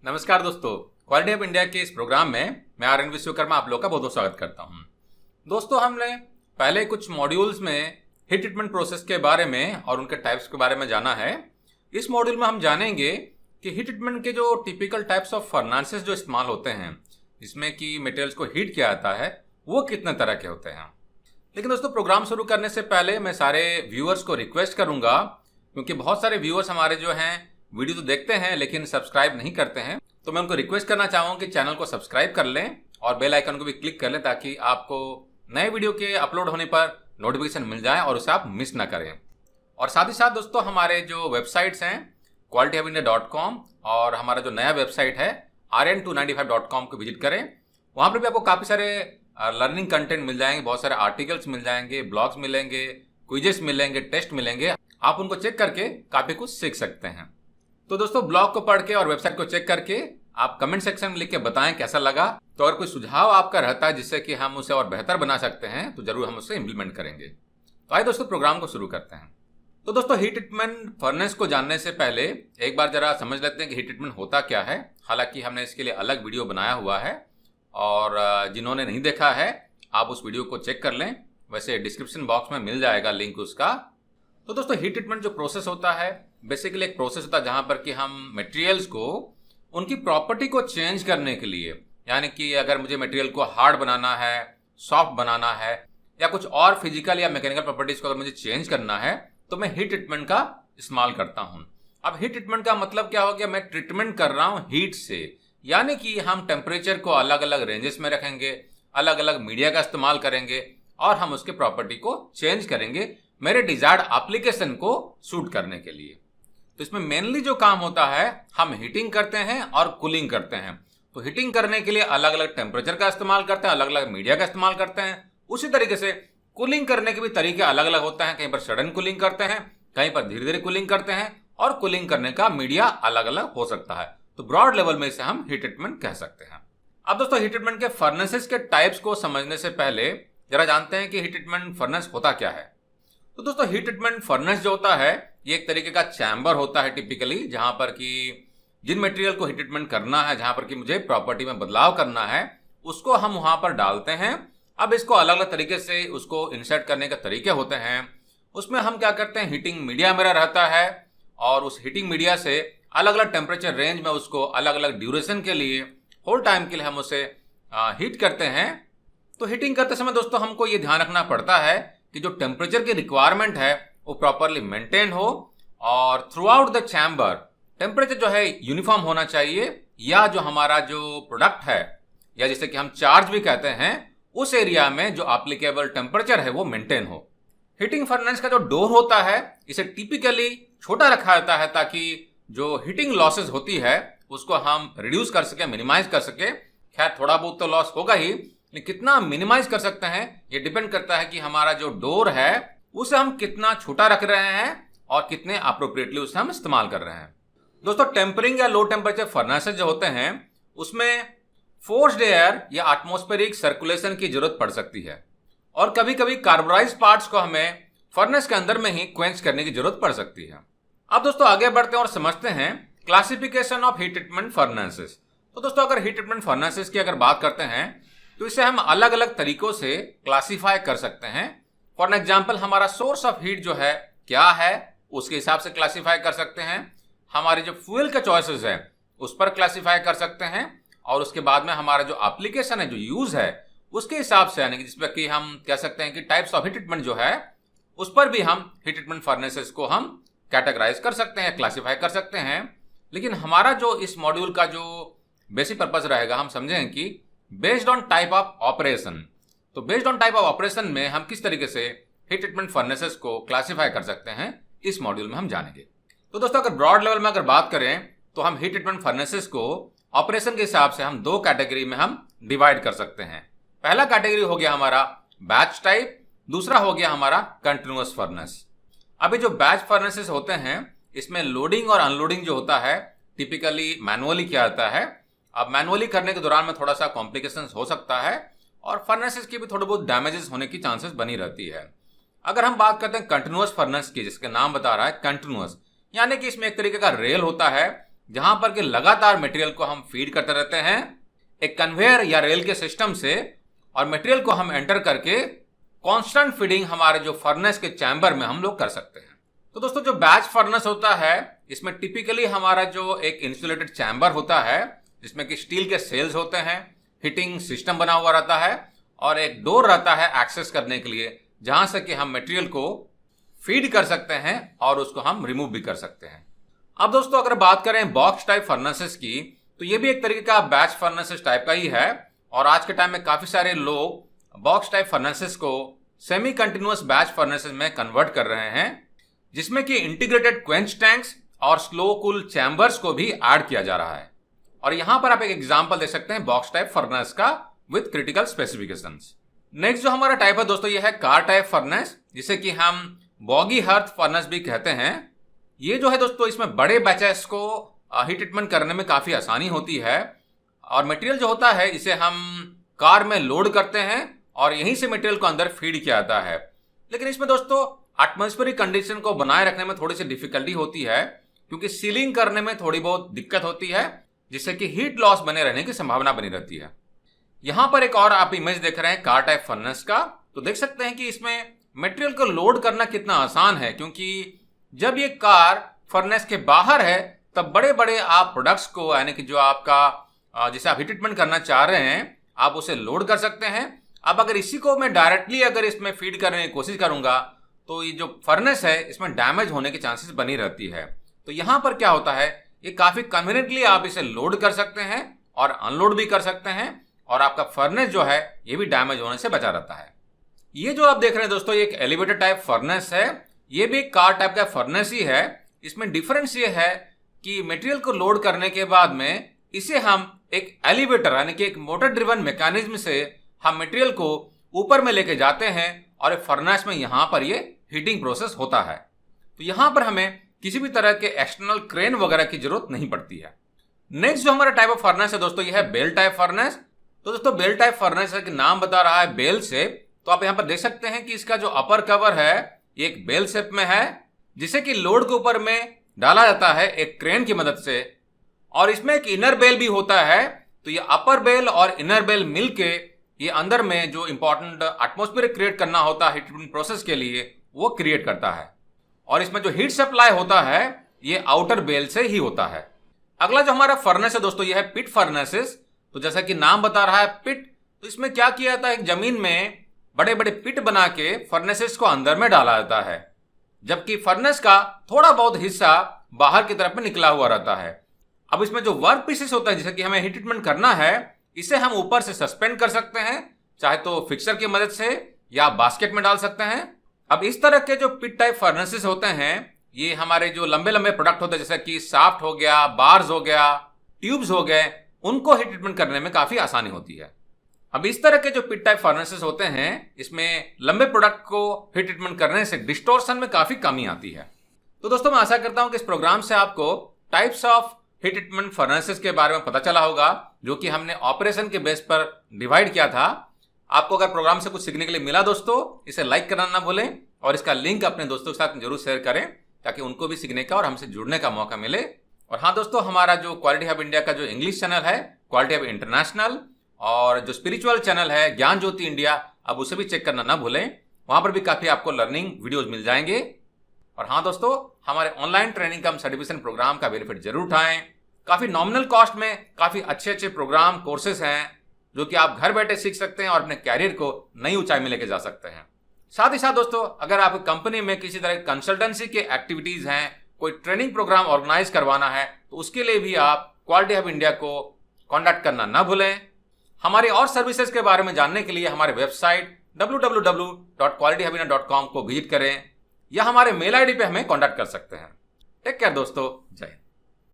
नमस्कार दोस्तों, quality of India के इस प्रोग्राम में मैं आर एन विश्वकर्मा आप लोग का बहुत बहुत स्वागत करता हूं। दोस्तों, हमने पहले कुछ मॉड्यूल्स में हीट ट्रीटमेंट प्रोसेस के बारे में और उनके टाइप्स के बारे में जाना है। इस मॉड्यूल में हम जानेंगे कि हीट ट्रीटमेंट के जो टिपिकल टाइप्स ऑफ फर्नासेस जो इस्तेमाल होते हैं, जिसमें कि मटेरियल्स को हीट किया जाता है, वो कितने तरह के होते हैं। लेकिन दोस्तों, प्रोग्राम शुरू करने से पहले मैं सारे व्यूअर्स को रिक्वेस्ट करूंगा, क्योंकि बहुत सारे व्यूअर्स हमारे जो हैं वीडियो तो देखते हैं लेकिन सब्सक्राइब नहीं करते हैं, तो मैं उनको रिक्वेस्ट करना चाहूँगा कि चैनल को सब्सक्राइब कर लें और बेल आइकन को भी क्लिक कर लें, ताकि आपको नए वीडियो के अपलोड होने पर नोटिफिकेशन मिल जाए और उसे आप मिस ना करें। और साथ ही साथ दोस्तों, हमारे जो वेबसाइट्स हैं qualityofindia.com और हमारा जो नया वेबसाइट है rn295.com को विजिट करें। वहाँ पर भी आपको काफ़ी सारे लर्निंग कंटेंट मिल जाएंगे, बहुत सारे आर्टिकल्स मिल जाएंगे, ब्लॉग्स मिलेंगे, क्विजेस मिलेंगे, टेस्ट मिलेंगे। आप उनको चेक करके काफ़ी कुछ सीख सकते हैं। तो दोस्तों, ब्लॉग को पढ़ के और वेबसाइट को चेक करके आप कमेंट सेक्शन में लिख के बताएं कैसा लगा। तो अगर कोई सुझाव आपका रहता है जिससे कि हम उसे और बेहतर बना सकते हैं, तो जरूर हम उसे इम्प्लीमेंट करेंगे। तो आइए दोस्तों, प्रोग्राम को शुरू करते हैं। तो दोस्तों, हीट ट्रीटमेंट फर्नेस को जानने से पहले एक बार जरा समझ लेते हैं कि हीट ट्रीटमेंट होता क्या है। हालांकि हमने इसके लिए अलग वीडियो बनाया हुआ है और जिन्होंने नहीं देखा है आप उस वीडियो को चेक कर लें, वैसे डिस्क्रिप्शन बॉक्स में मिल जाएगा लिंक उसका। तो दोस्तों, हीट ट्रीटमेंट जो प्रोसेस होता है, बेसिकली एक प्रोसेस होता है जहां पर कि हम मटेरियल्स को उनकी प्रॉपर्टी को चेंज करने के लिए, यानी कि अगर मुझे मटेरियल को हार्ड बनाना है, सॉफ्ट बनाना है, या कुछ और फिजिकल या मैकेनिकल प्रॉपर्टीज को अगर मुझे चेंज करना है, तो मैं हीट ट्रीटमेंट का इस्तेमाल करता हूं। अब हीट ट्रीटमेंट का मतलब क्या हो गया? मैं ट्रीटमेंट कर रहा हूं हीट से, यानी कि हम टेम्परेचर को अलग अलग रेंजेस में रखेंगे, अलग अलग मीडिया का इस्तेमाल करेंगे और हम उसके प्रॉपर्टी को चेंज करेंगे मेरे डिजायर्ड एप्लीकेशन को सूट करने के लिए। तो इसमें मेनली जो काम होता है, हम हीटिंग करते हैं और कूलिंग करते हैं। तो हीटिंग करने के लिए अलग अलग टेम्परेचर का इस्तेमाल करते हैं, अलग अलग मीडिया का इस्तेमाल करते हैं। उसी तरीके से कूलिंग करने के भी तरीके अलग अलग होते हैं। कहीं पर सडन कूलिंग करते हैं, कहीं पर धीरे धीरे कूलिंग करते हैं, और कूलिंग करने का मीडिया अलग अलग हो सकता है। तो ब्रॉड लेवल में इसे हम हीट ट्रीटमेंट कह सकते हैं। अब दोस्तों, हीट ट्रीटमेंट के फर्नेसेस के टाइप्स को समझने से पहले जरा जानते हैं कि हीट ट्रीटमेंट फर्नेस होता क्या है। तो दोस्तों, हीट ट्रीटमेंट फर्नेस जो होता है, ये एक तरीके का चैम्बर होता है टिपिकली, जहां पर कि जिन मटेरियल को हीट ट्रीटमेंट करना है, जहां पर कि मुझे प्रॉपर्टी में बदलाव करना है, उसको हम वहां पर डालते हैं। अब इसको अलग अलग तरीके से उसको इंसर्ट करने के तरीके होते हैं। उसमें हम क्या करते हैं, हीटिंग मीडिया मेरा रहता है और उस हीटिंग मीडिया से अलग अलग टेम्परेचर रेंज में उसको अलग अलग ड्यूरेशन के लिए, होल टाइम के लिए हम उसे हीट करते हैं। तो हीटिंग करते समय दोस्तों, हमको ये ध्यान रखना पड़ता है कि जो टेम्परेचर की रिक्वायरमेंट है वो प्रॉपरली मेंटेन हो और through out the chamber temperature जो है यूनिफॉर्म होना चाहिए, या जो हमारा जो प्रोडक्ट है, या जिसे कि हम चार्ज भी कहते हैं, उस एरिया में जो एप्लीकेबल टेम्परेचर है वो मेंटेन हो। हीटिंग फर्नेस का जो डोर होता है, इसे टिपिकली छोटा रखा जाता है ताकि जो हीटिंग लॉसेस होती है उसको हम रिड्यूस कर सके, मिनिमाइज कर सके। खैर, थोड़ा बहुत तो लॉस होगा ही, लेकिन कितना मिनिमाइज कर सकते हैं ये डिपेंड करता है कि हमारा जो डोर है उसे हम कितना छोटा रख रहे हैं और कितने अप्रोप्रिएटली उसे हम इस्तेमाल कर रहे हैं। दोस्तों, टेम्परिंग या लो टेम्परेचर फर्नेसेस जो होते हैं, उसमें फोर्स्ड एयर या एटमॉस्फेरिक सर्कुलेशन की जरूरत पड़ सकती है, और कभी कभी कार्बोनाइज्ड पार्ट्स को हमें फर्नेस के अंदर में ही क्वेंच करने की जरूरत पड़ सकती है। अब दोस्तों, आगे बढ़ते हैं और समझते हैं classification of heat treatment furnaces. तो दोस्तों, अगर हीट ट्रीटमेंट फर्नेसेस की अगर बात करते हैं, तो इसे हम अलग अलग तरीकों से क्लासिफाई कर सकते हैं। फॉर एग्जाम्पल, हमारा सोर्स ऑफ हीट जो है क्या है, उसके हिसाब से क्लासिफाई कर सकते हैं। हमारे जो फ्यूल के चॉइसेस है उस पर क्लासिफाई कर सकते हैं, और उसके बाद में हमारा जो एप्लीकेशन है, जो यूज है, उसके हिसाब से, यानी कि जिसमें कि हम कह सकते हैं कि टाइप्स ऑफ हीट ट्रीटमेंट जो है, उस पर भी हम हीट ट्रीटमेंट फर्नेसेस को हम कैटेगराइज कर सकते हैं, क्लासिफाई कर सकते हैं। लेकिन हमारा जो इस मॉड्यूल का जो बेसिक पर्पज रहेगा, हम समझें कि based on type of operation. तो based on type of operation में हम किस तरीके से हीट ट्रीटमेंट फर्नेसेस को क्लासिफाई कर सकते हैं, इस मॉड्यूल में हम जानेंगे। तो दोस्तों, अगर ब्रॉड लेवल में अगर बात करें, तो हम हीट ट्रीटमेंट फर्नेसेस को ऑपरेशन के हिसाब से हम दो कैटेगरी में हम डिवाइड कर सकते हैं। पहला कैटेगरी हो गया हमारा बैच टाइप, दूसरा हो गया हमारा कंटिन्यूअस फर्नेस। अभी जो बैच फर्नेसेस होते हैं, इसमें लोडिंग और अनलोडिंग जो होता है टिपिकली मैनुअली किया जाता है। अब मैनुअली करने के दौरान में थोड़ा सा कॉम्प्लिकेशंस हो सकता है और फर्नेसेस की भी थोड़े बहुत डैमेजेस होने की चांसेस बनी रहती है। अगर हम बात करते हैं कंटिन्यूअस फर्नेस की, जिसका नाम बता रहा है कंटिन्यूअस, यानी कि इसमें एक तरीके का रेल होता है जहां पर कि लगातार मटेरियल को हम फीड करते रहते हैं एक कन्वेयर या रेल के सिस्टम से, और मटेरियल को हम एंटर करके कांस्टेंट फीडिंग हमारे जो फर्नेस के चैम्बर में हम लोग कर सकते हैं। तो दोस्तों जो बैच फर्नेस होता है इसमें टिपिकली हमारा जो एक इंसुलेटेड चैम्बर होता है जिसमें कि स्टील के सेल्स होते हैं, हीटिंग सिस्टम बना हुआ रहता है और एक डोर रहता है एक्सेस करने के लिए, जहां से कि हम मटेरियल को फीड कर सकते हैं और उसको हम रिमूव भी कर सकते हैं। अब दोस्तों अगर बात करें बॉक्स टाइप फर्नेसेस की, तो ये भी एक तरीके का बैच फर्नेसेस टाइप का ही है, और आज के टाइम में काफी सारे लोग बॉक्स टाइप फर्नेसेस को सेमी कंटिन्यूअस बैच फर्नेसेस में कन्वर्ट कर रहे हैं, जिसमें कि इंटीग्रेटेड क्वेंच टैंक्स और स्लो कूल चैम्बर्स को भी ऐड किया जा रहा है। और यहां पर आप एक एग्जांपल देख सकते हैं बॉक्स टाइप फर्नेस का विद क्रिटिकल स्पेसिफिकेशंस। नेक्स्ट जो हमारा टाइप है दोस्तों ये है कार टाइप फर्नेस, जिसे कि हम बॉगी हर्थ फर्नेस भी कहते हैं। ये जो है दोस्तों इसमें बड़े बैचेस को हीट ट्रीटमेंट करने में काफी आसानी होती है, और मटेरियल जो होता है इसे हम कार में लोड करते हैं और यहीं से मटेरियल को अंदर फीड किया जाता है। लेकिन इसमें दोस्तों एटमॉस्फेरिक कंडीशन को बनाए रखने में थोड़ी सी डिफिकल्टी होती है, क्योंकि सीलिंग करने में थोड़ी बहुत दिक्कत होती है, जिससे कि हीट लॉस बने रहने की संभावना बनी रहती है। यहां पर एक और आप इमेज देख रहे हैं कार टाइप फर्नेस का, तो देख सकते हैं कि इसमें मटेरियल को लोड करना कितना आसान है, क्योंकि जब ये कार फर्नेस के बाहर है तब बड़े बड़े आप प्रोडक्ट्स को, यानी कि जो आपका जिसे आप हीट ट्रीटमेंट करना चाह रहे हैं, आप उसे लोड कर सकते हैं। अब अगर इसी को मैं डायरेक्टली अगर इसमें फीड करने की कोशिश करूंगा तो ये जो फर्नेस है इसमें डैमेज होने की चांसेस बनी रहती है। तो यहां पर क्या होता है, ये काफी कन्वीनियंटली आप इसे लोड कर सकते हैं और अनलोड भी कर सकते हैं, और आपका फर्नेस जो है ये भी डैमेज होने से बचा रहता है। ये जो आप देख रहे हैं दोस्तों ये एक एलिवेटर टाइप फर्नेस है, ये भी एक कार टाइप का फर्नेस ही है। इसमें डिफरेंस ये है कि मटेरियल को लोड करने के बाद में इसे हम एक एलिवेटर यानी कि एक मोटर ड्रिवन मैकेनिज्म से हम मटेरियल को ऊपर में लेके जाते हैं, और एक फर्नेस में यहां पर ये हीटिंग प्रोसेस होता है। तो यहां पर हमें किसी भी तरह के एक्सटर्नल क्रेन वगैरह की जरूरत नहीं पड़ती है। नेक्स्ट जो हमारा टाइप ऑफ फर्नेस है दोस्तों ये है बेल टाइप फर्नेस। तो दोस्तों बेल टाइप फर्नेस का नाम बता रहा है बेल से, तो आप यहां पर देख सकते हैं कि इसका जो अपर कवर है ये एक बेल शेप में है, जिसे कि लोड के ऊपर में डाला जाता है एक क्रेन की मदद से, और इसमें एक इनर बेल भी होता है। तो ये अपर बेल और इनर बेल मिलके ये अंदर में जो इंपॉर्टेंट एटमॉस्फेयर क्रिएट करना होता है हीट ट्रीटमेंट प्रोसेस के लिए वो क्रिएट करता है, और इसमें जो हीट सप्लाई होता है ये आउटर बेल से ही होता है। अगला जो हमारा फर्नेस है दोस्तों ये है पिट फर्नेसेस। तो जैसा कि नाम बता रहा है पिट, तो इसमें क्या किया जाता है, एक जमीन में बड़े बड़े पिट बना के फर्नेसेस को अंदर में डाला जाता है, जबकि फर्नेस का थोड़ा बहुत हिस्सा बाहर की तरफ में निकला हुआ रहता है। अब इसमें जो वर्क पीसेस होता है जिसे कि हमें हीट ट्रीटमेंट करना है, इसे हम ऊपर से सस्पेंड कर सकते हैं, चाहे तो फिक्सर की मदद से या बास्केट में डाल सकते हैं। अब इस तरह के जो पिट टाइप फर्नेसेस होते हैं ये हमारे जो लंबे लंबे प्रोडक्ट होते हैं जैसे कि शाफ्ट हो गया, बार्स हो गया, ट्यूब्स हो गए, उनको हीट ट्रीटमेंट करने में काफी आसानी होती है। अब इस तरह के जो पिट टाइप फर्नेसेस होते हैं इसमें लंबे प्रोडक्ट को हीट ट्रीटमेंट करने से डिस्टॉर्शन में काफी कमी आती है। तो दोस्तों मैं आशा करता हूं कि इस प्रोग्राम से आपको types of heat treatment furnaces के बारे में पता चला होगा, जो कि हमने ऑपरेशन के बेस पर डिवाइड किया था। आपको अगर प्रोग्राम से कुछ सीखने के लिए मिला दोस्तों, इसे लाइक करना ना भूलें, और इसका लिंक अपने दोस्तों के साथ जरूर शेयर करें ताकि उनको भी सीखने का और हमसे जुड़ने का मौका मिले। और हाँ दोस्तों, हमारा जो क्वालिटी हब इंडिया का जो इंग्लिश चैनल है क्वालिटी हब इंटरनेशनल, और जो स्पिरिचुअल चैनल है ज्ञान ज्योति इंडिया, अब उसे भी चेक करना ना भूलें, वहां पर भी काफी आपको लर्निंग वीडियोज मिल जाएंगे। और हाँ दोस्तों, हमारे ऑनलाइन ट्रेनिंग कम सर्टिफिकेशन प्रोग्राम का बेनिफिट जरूर उठाएं। काफी नॉमिनल कॉस्ट में काफी अच्छे अच्छे प्रोग्राम कोर्सेज हैं जो कि आप घर बैठे सीख सकते हैं और अपने कैरियर को नई ऊंचाई में लेके जा सकते हैं। साथ ही साथ दोस्तों, अगर आपकी कंपनी में किसी तरह की कंसल्टेंसी के एक्टिविटीज हैं, कोई ट्रेनिंग प्रोग्राम ऑर्गेनाइज करवाना है, तो उसके लिए भी आप क्वालिटी हब इंडिया को कॉन्टैक्ट करना ना भूलें। हमारी और सर्विसेज के बारे में जानने के लिए हमारे वेबसाइट www.qualityhubindia.com को विजिट करें, या हमारे मेल आईडी पे हमें कॉन्टैक्ट कर सकते हैं। टेक केयर दोस्तों, जय हिंद।